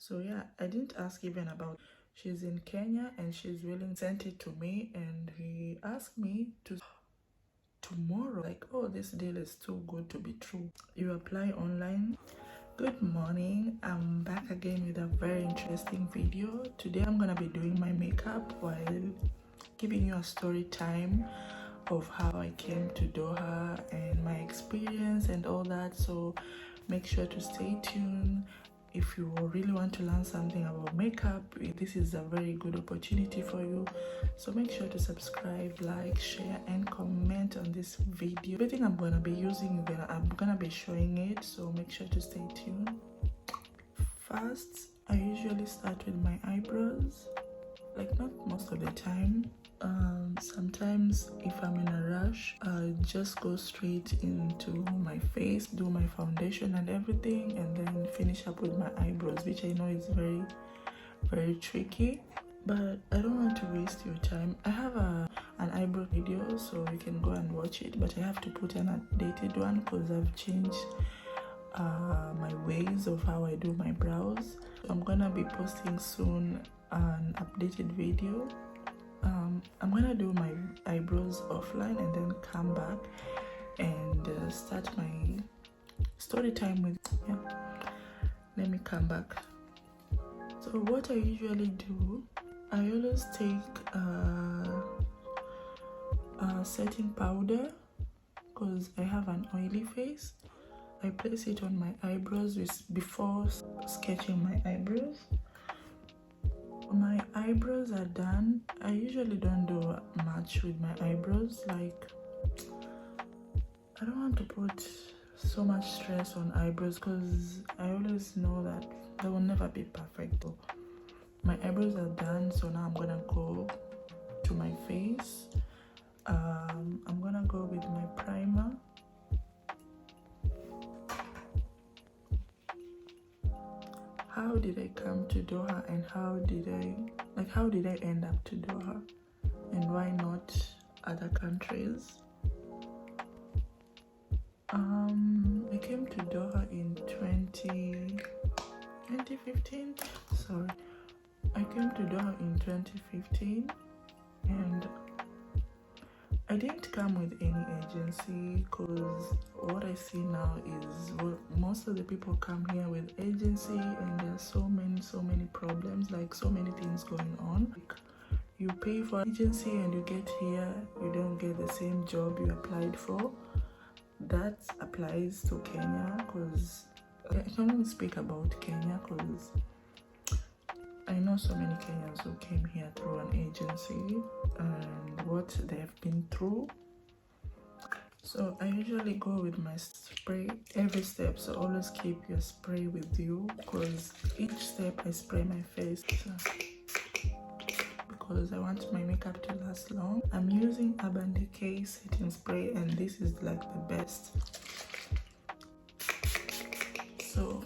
So yeah, I didn't ask even about. She's in Kenya and she's willing sent it to me, and he asked me to tomorrow. Like, oh, this deal is too good to be true. You apply online. Good morning, I'm back again with a very interesting video. Today I'm gonna be doing my makeup while giving you a story time of how I came to Doha and my experience and all that. So make sure to stay tuned. If you really want to learn something about makeup, this is a very good opportunity for you. So make sure to subscribe, like, share, and comment on this video. Everything I'm gonna be using, I'm gonna be showing it, so make sure to stay tuned. First, I usually start with my eyebrows. Like, not most of the time. Sometimes if I'm in a rush, I just go straight into my face, do my foundation and everything, and then finish up with my eyebrows, which I know is very, very tricky, but I don't want to waste your time. I have an eyebrow video, so you can go and watch it, but I have to put an updated one because I've changed my ways of how I do my brows. I'm gonna be posting soon an updated video. I'm gonna do my eyebrows offline and then come back and start my story time with, yeah. Let me come back. So what I usually do, I always take setting powder because I have an oily face. I place it on my eyebrows before sketching my eyebrows. My eyebrows are done. I usually don't do much with my eyebrows. Like, I don't want to put so much stress on eyebrows because I always know that they will never be perfect. My eyebrows are done, so now I'm gonna go to my face. I'm gonna go with my primer. How did I come to Doha, and how did I end up to Doha, and why not other countries? I came to Doha in 2015. Sorry, I came to Doha in 2015, and I didn't come with any agency because what I see now is most of the people come here with agency, and there are so many problems, like so many things going on. Like, you pay for agency and you get here, you don't get the same job you applied for. That applies to Kenya because I can only speak about Kenya because I know so many Kenyans who came here through an agency and what they've been through. So I usually go with my spray every step, so always keep your spray with you because each step I spray my face because I want my makeup to last long. I'm using Urban Decay setting spray, and this is like the best. So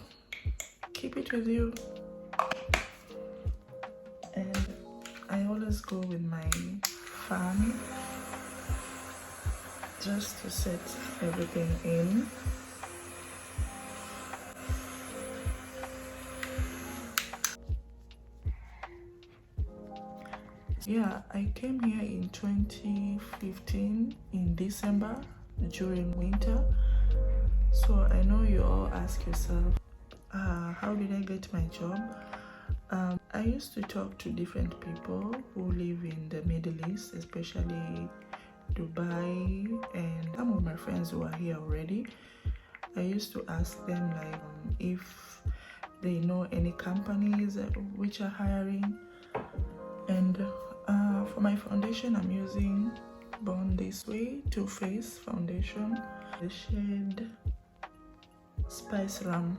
keep it with you. And I always go with my fan just to set everything in. Yeah, I came here in 2015 in December during winter. So I know you all ask yourself, how did I get my job? I used to talk to different people who live in the Middle East, especially Dubai, and some of my friends who are here already. I used to ask them like if they know any companies which are hiring. And for my foundation, I'm using Born This Way Too Faced foundation, the shade Spice Rum.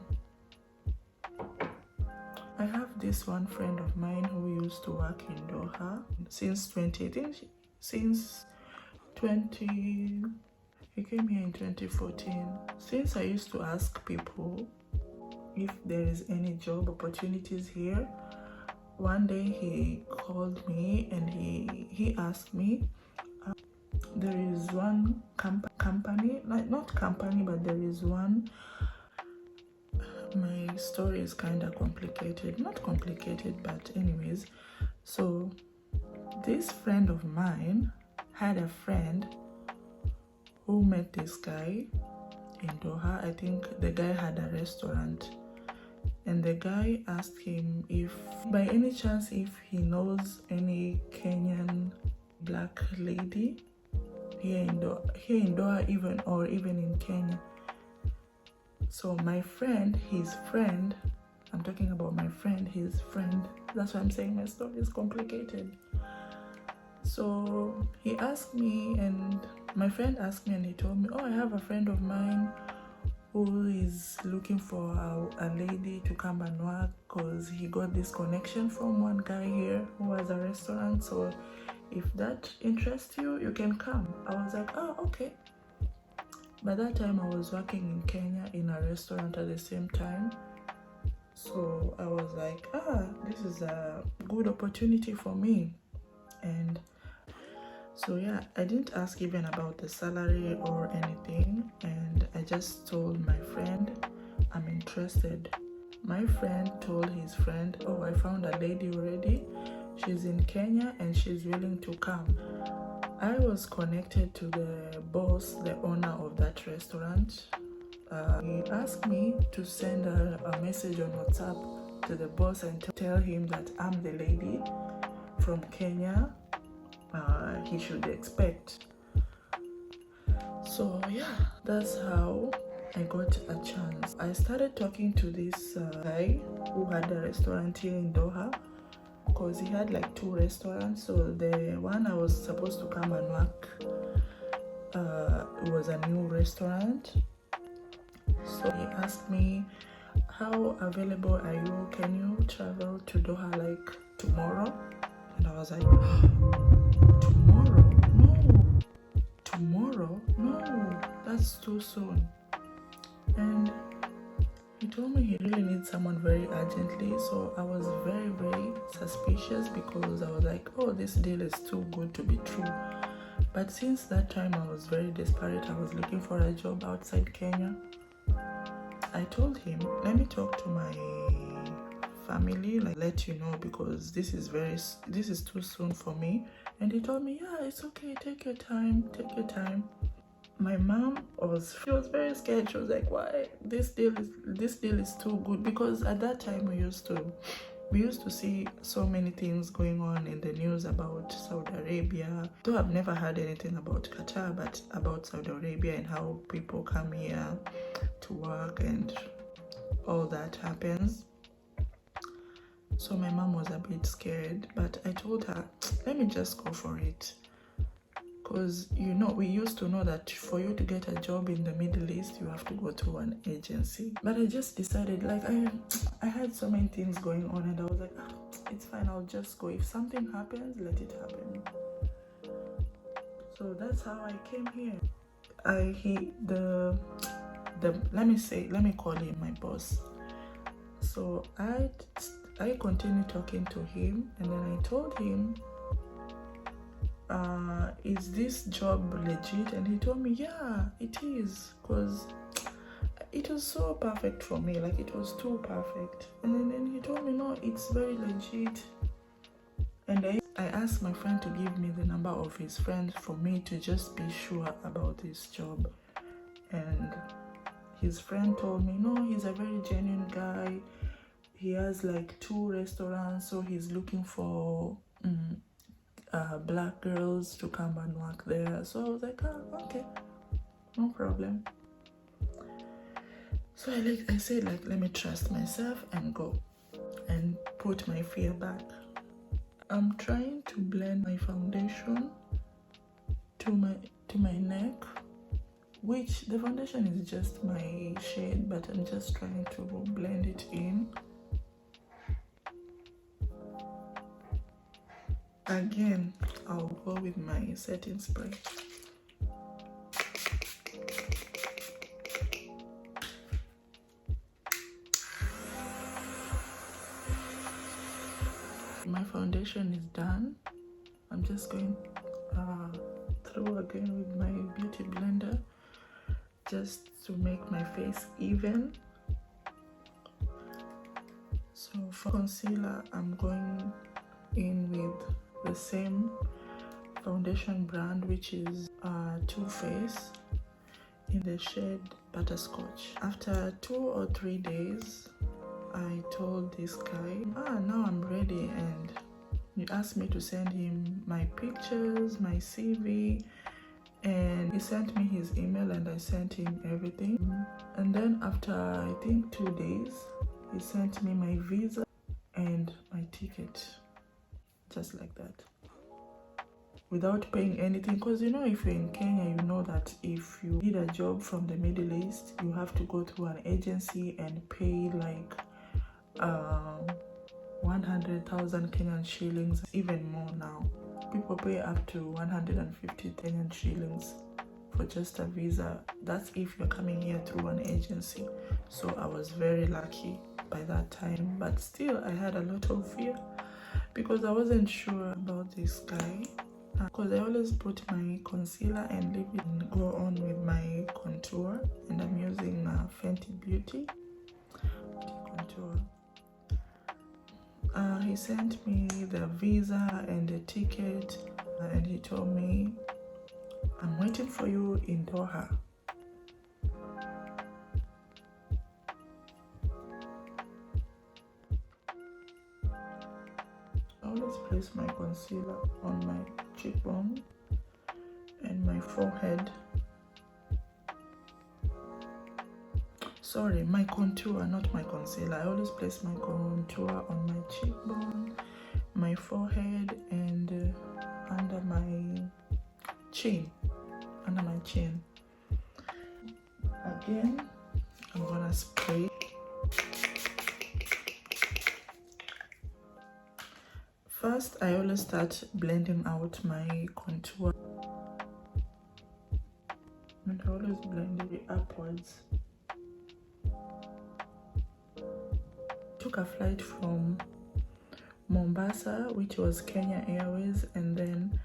I have this one friend of mine who used to work in Doha since 2018. He came here in 2014. Since I used to ask people if there is any job opportunities here, one day he called me and he asked me, there is one company, like not company, but there is one my story is kind of complicated. Not complicated, but anyways. So this friend of mine had a friend who met this guy in Doha. I think the guy had a restaurant, and the guy asked him if by any chance if he knows any Kenyan black lady here in Doha even in Kenya. So my friend, his friend, I'm talking about my friend, his friend, that's why I'm saying my story is complicated. So he asked me, and my friend asked me, and he told me, oh, I have a friend of mine who is looking for a lady to come and work because he got this connection from one guy here who has a restaurant. So if that interests you, you can come. I was like, oh, okay. By that time, I was working in Kenya in a restaurant at the same time. So I was like, this is a good opportunity for me. And so yeah, I didn't ask even about the salary or anything, and I just told my friend I'm interested. My friend told his friend, oh, I found a lady already. She's in Kenya and she's willing to come. I was connected to the boss, the owner of that restaurant. He asked me to send a message on WhatsApp to the boss and tell him that I'm the lady from Kenya he should expect. So yeah, that's how I got a chance. I started talking to this guy who had a restaurant here in Doha, because he had like 2 restaurants. So the one I was supposed to come and work, it was a new restaurant. So he asked me, how available are you? Can you travel to Doha like tomorrow? And I was like, tomorrow? No, that's too soon. And he told me he really needs someone very urgently. So I was very, very suspicious, because I was like, oh, this deal is too good to be true. But since that time, I was very desperate. I was looking for a job outside Kenya. I told him, let me talk to my family, like let you know, because this is too soon for me. And he told me, yeah, it's okay, take your time. My mom she was very scared. She was like, why? This deal is too good, because at that time we used to see so many things going on in the news about Saudi Arabia. Though I've never heard anything about Qatar, but about Saudi Arabia and how people come here to work and all that happens. So my mom was a bit scared, but I told her, let me just go for it. Because, we used to know that for you to get a job in the Middle East, you have to go through an agency. But I just decided, like, I had so many things going on, and I was like, it's fine, I'll just go. If something happens, let it happen. So that's how I came here. Let me call him my boss. So I continued talking to him, and then I told him, is this job legit? And he told me, yeah, it is, because it was so perfect for me, like it was too perfect. And then he told me, no, it's very legit. And I asked my friend to give me the number of his friends for me to just be sure about this job. And his friend told me, no, he's a very genuine guy. He has like 2 restaurants, so he's looking for black girls to come and work there. So I was like, okay, no problem. So I said, let me trust myself and go and put my fear back. I'm trying to blend my foundation to my neck, which the foundation is just my shade, but I'm just trying to blend it in. Again, I'll go with my setting spray. My foundation is done. I'm just going through again with my beauty blender, just to make my face even. So for concealer, I'm going in with the same foundation brand, which is Too Faced, in the shade Butterscotch. After 2 or 3 days, I told this guy, now I'm ready, and he asked me to send him my pictures, my CV, and he sent me his email and I sent him everything. And then after I think 2 days, he sent me my visa and my ticket, just like that, without paying anything. Because you know, if you're in Kenya, you know that if you need a job from the Middle East, you have to go through an agency and pay like 100,000 Kenyan shillings, even more now. People pay up to 150 Kenyan shillings for just a visa. That's if you're coming here through an agency. So I was very lucky by that time, but still I had a lot of fear because I wasn't sure about this guy, because I always put my concealer and leave it and go on with my contour, and I'm using Fenty Beauty contour. He sent me the visa and the ticket, and he told me, I'm waiting for you in Doha. I always place my concealer on my cheekbone and my forehead. Sorry, my contour, not my concealer. I always place my contour on my cheekbone, my forehead, and under my chin. Again, I'm gonna spray. First, I always start blending out my contour, and I always blend it upwards. Took a flight from Mombasa, which was Kenya Airways, and then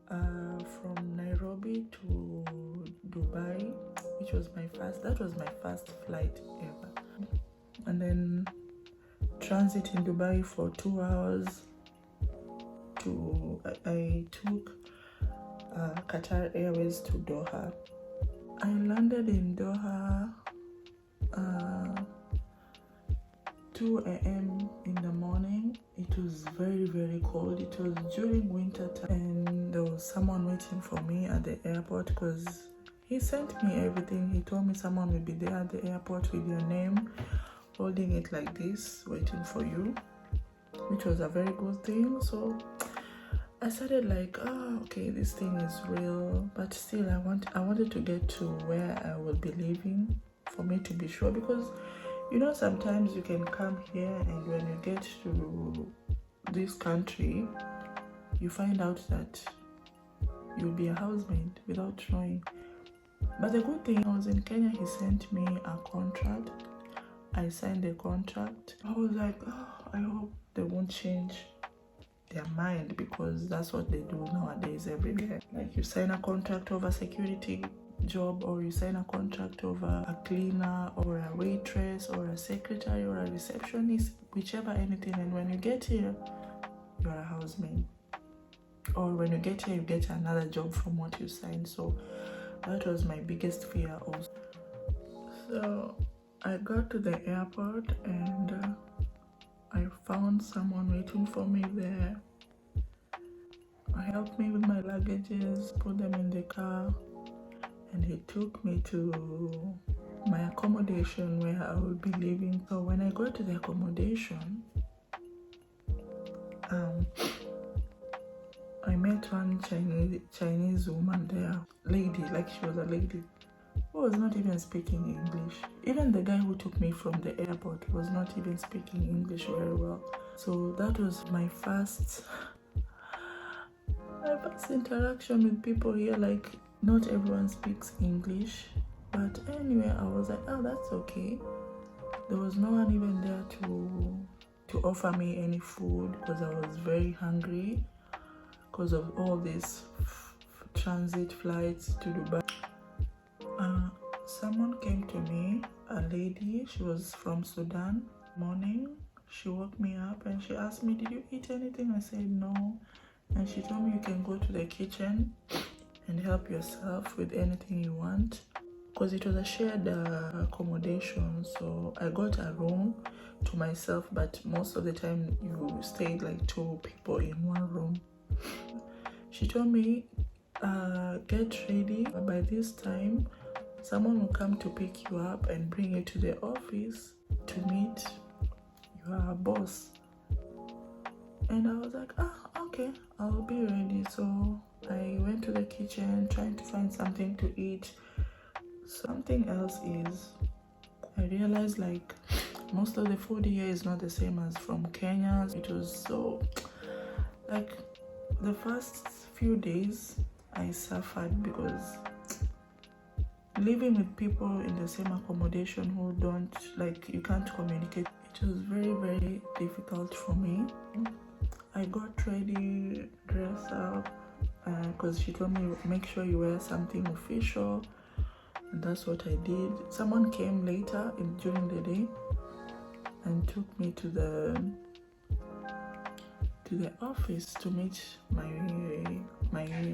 from Nairobi to Dubai, which was that was my first flight ever. And then transit in Dubai for 2 hours. I took Qatar Airways to Doha. I landed in Doha 2 a.m. in the morning. It was very, very cold. It was during winter time, and there was someone waiting for me at the airport because he sent me everything. He told me someone will be there at the airport with your name, holding it like this, waiting for you, which was a very good thing. So I started like, okay, this thing is real, but still I wanted to get to where I will be living for me to be sure, because you know, sometimes you can come here and when you get to this country, you find out that you'll be a housemaid without knowing. But the good thing, I was in Kenya, he sent me a contract. I signed the contract. I was like, I hope they won't change their mind, because that's what they do nowadays everywhere. Like, you sign a contract over security job, or you sign a contract over a cleaner or a waitress or a secretary or a receptionist, whichever, anything, and when you get here, you're a housemaid, or when you get here, you get another job from what you signed. So that was my biggest fear also. So I got to the airport and I found someone waiting for me there. He helped me with my luggages, put them in the car, and he took me to my accommodation where I will be living. So when I got to the accommodation, I met one Chinese woman there, lady, like she was a lady, who was not even speaking English. Even the guy who took me from the airport was not even speaking English very well. So that was my first interaction with people here. Like, not everyone speaks English, but anyway, I was like, oh, that's okay. There was no one even there to offer me any food, because I was very hungry because of all these transit flights to Dubai. Someone came to me, a lady, she was from Sudan. Morning, She woke me up and she asked me, did you eat anything? I said no. And she told me you can go to the kitchen and help yourself with anything you want, because it was a shared accommodation. So I got a room to myself, but most of the time you stayed like 2 people in one room. She told me, get ready. By this time, someone will come to pick you up and bring you to the office to meet your boss. And I was like, okay, I'll be ready. So I went to the kitchen trying to find something to eat. Something else is, I realized like most of the food here is not the same as from Kenya. It was so, like, the first few days I suffered because living with people in the same accommodation who don't, like, you can't communicate. It was very, very difficult for me. I got ready, dressed up, because she told me make sure you wear something official, and that's what I did. Someone came later during the day and took me to the office to meet my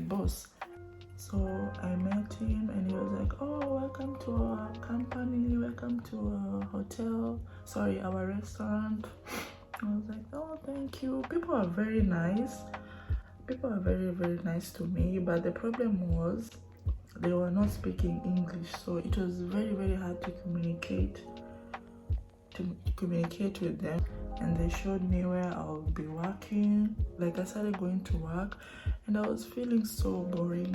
boss. So I met him and he was like, oh, welcome to our company, welcome to our restaurant. I was like, oh, thank you. People are very nice. People are very, very nice to me, but the problem was they were not speaking English, so it was very, very hard to communicate with them. And they showed me where I'll be working. Like, I started going to work and I was feeling so boring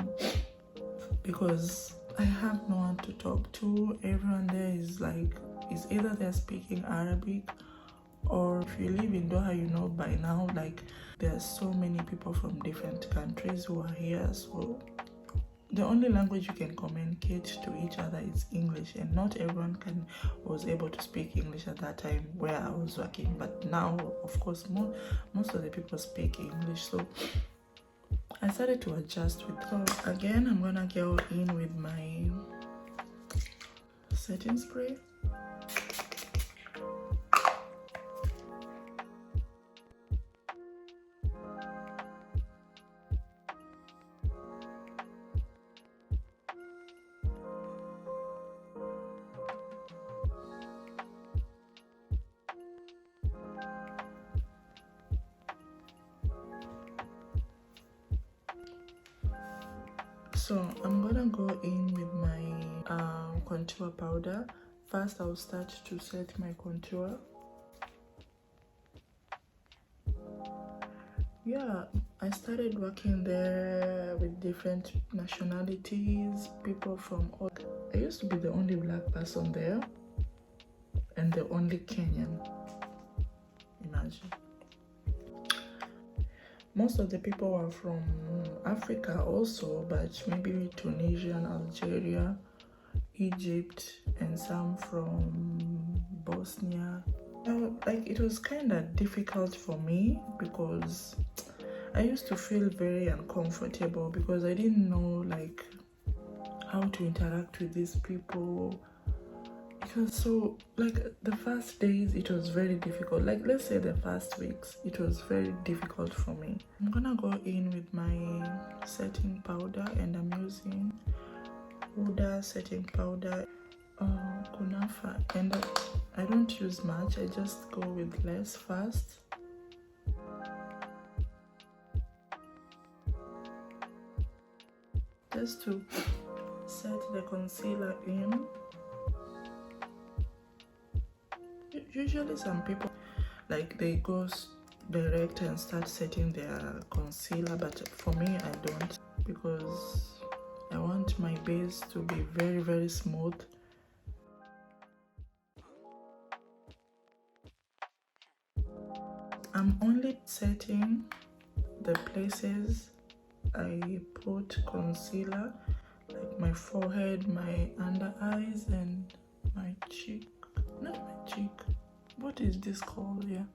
because I have no one to talk to. Everyone there is either they're speaking Arabic, or if you live in Doha, you know by now, like, there are so many people from different countries who are here. So the only language you can communicate to each other is English, and not everyone was able to speak English at that time where I was working. But now, of course, most of the people speak English. So I started to adjust with her. Again, I'm gonna go in with my setting spray. So I'm gonna go in with my contour powder. First, I'll start to set my contour. Yeah, I started working there with different nationalities, people from all. I used to be the only black person there and the only Kenyan. Imagine. Most of the people were from Africa also, but maybe Tunisian, Algeria, Egypt, and some from Bosnia. Like, it was kind of difficult for me because I used to feel very uncomfortable because I didn't know like how to interact with these people. It was so, like, the first days it was very difficult. Like, let's say the first weeks it was very difficult for me. I'm gonna go in with my setting powder, and I'm using Huda setting powder, Kunafa, and I don't use much. I just go with less first. Just to set the concealer in. Usually some people, like, they go direct and start setting their concealer, but for me I don't, because I want my base to be very, very smooth. I'm only setting the places I put concealer, like my forehead, my under eyes, and my cheek. Not my cheek. What is this called here?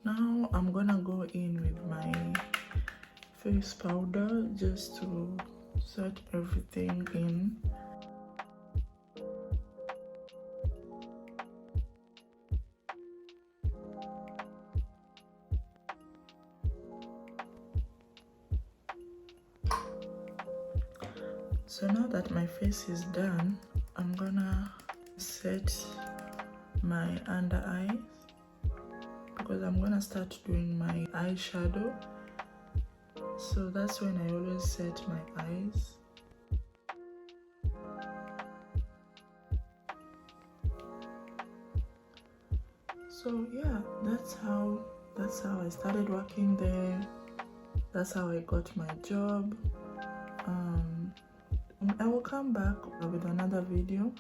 Now I'm gonna go in with my face powder just to set everything in. So now that my face is done, I'm gonna set my under eyes because I'm gonna start doing my eyeshadow. So that's when I always set my eyes. So yeah, that's how I started working there. That's how I got my job. I will come back with another video.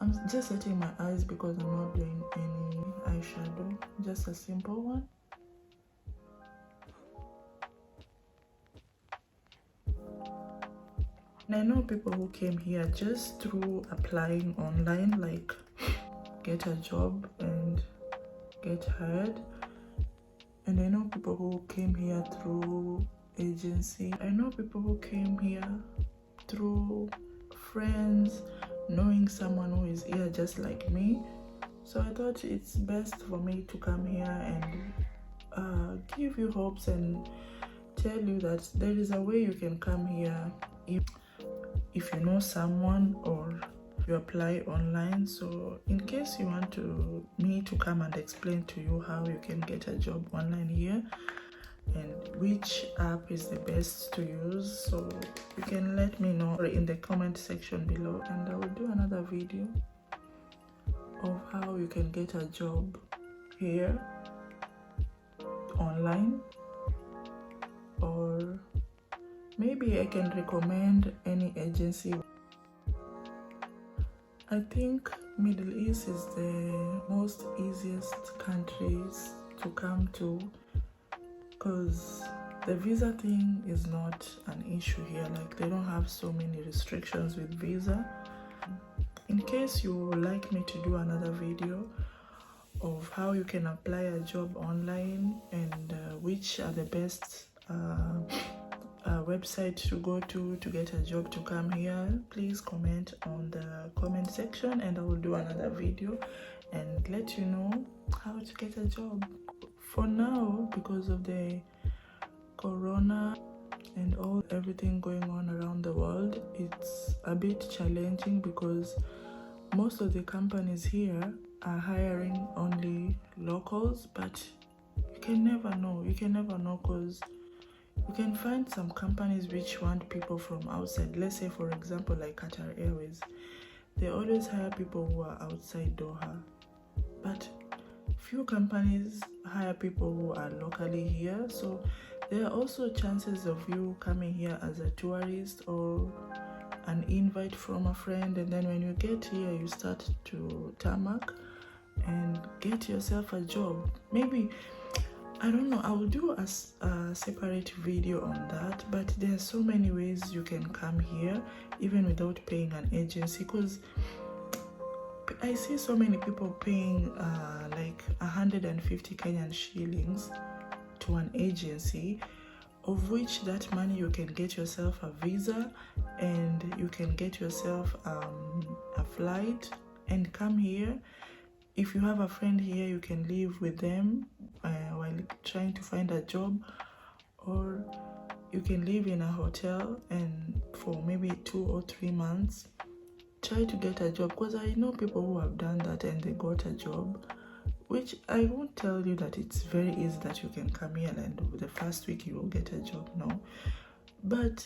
I'm just setting my eyes because I'm not doing any eyeshadow, just a simple one. And I know people who came here just through applying online, like get a job and get hired. And I know people who came here through agency. I know people who came here through friends, knowing someone who is here just like me. So I thought it's best for me to come here and give you hopes and tell you that there is a way you can come here if you know someone or you apply online. So in case you want me to come and explain to you how you can get a job online here and which app is the best to use, so you can let me know in the comment section below, and I will do another video of how you can get a job here online, or maybe I can recommend any agency. I think Middle East is the most easiest countries to come to because the visa thing is not an issue here. Like, they don't have so many restrictions with visa. In case you would like me to do another video of how you can apply a job online and which are the best website to go to get a job to come here, please comment on the comment section and I will do another video and let you know how to get a job. For now, because of the corona and everything going on around the world, it's a bit challenging because most of the companies here are hiring only locals, but you can never know because you can find some companies which want people from outside. Let's say, for example, like Qatar Airways, they always hire people who are outside Doha, but few companies hire people who are locally here. So there are also chances of you coming here as a tourist or an invite from a friend, and then when you get here you start to tarmac and get yourself a job. Maybe, I don't know, I will do a separate video on that, but there are so many ways you can come here even without paying an agency, because I see so many people paying like 150 Kenyan shillings to an agency, of which that money you can get yourself a visa and you can get yourself a flight and come here. If you have a friend here, you can live with them while trying to find a job, or you can live in a hotel and for maybe 2 or 3 months try to get a job, because I know people who have done that and they got a job, which I won't tell you that it's very easy that you can come here and the first week you will get a job, no, but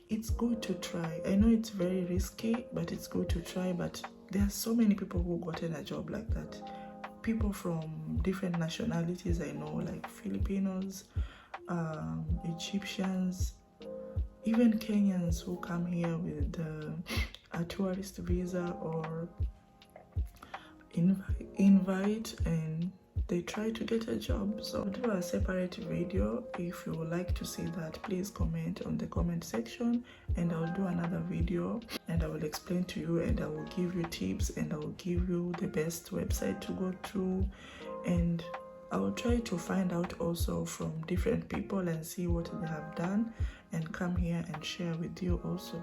it's good to try. I know it's very risky, but it's good to try. But there are so many people who gotten a job like that, people from different nationalities. I know, like Filipinos, Egyptians, even Kenyans who come here with a tourist visa or invite and they try to get a job. So I'll do a separate video. If you would like to see that, please comment on the comment section and I'll do another video and I will explain to you and I will give you tips and I will give you the best website to go through, and I will try to find out also from different people and see what they have done and come here and share with you also.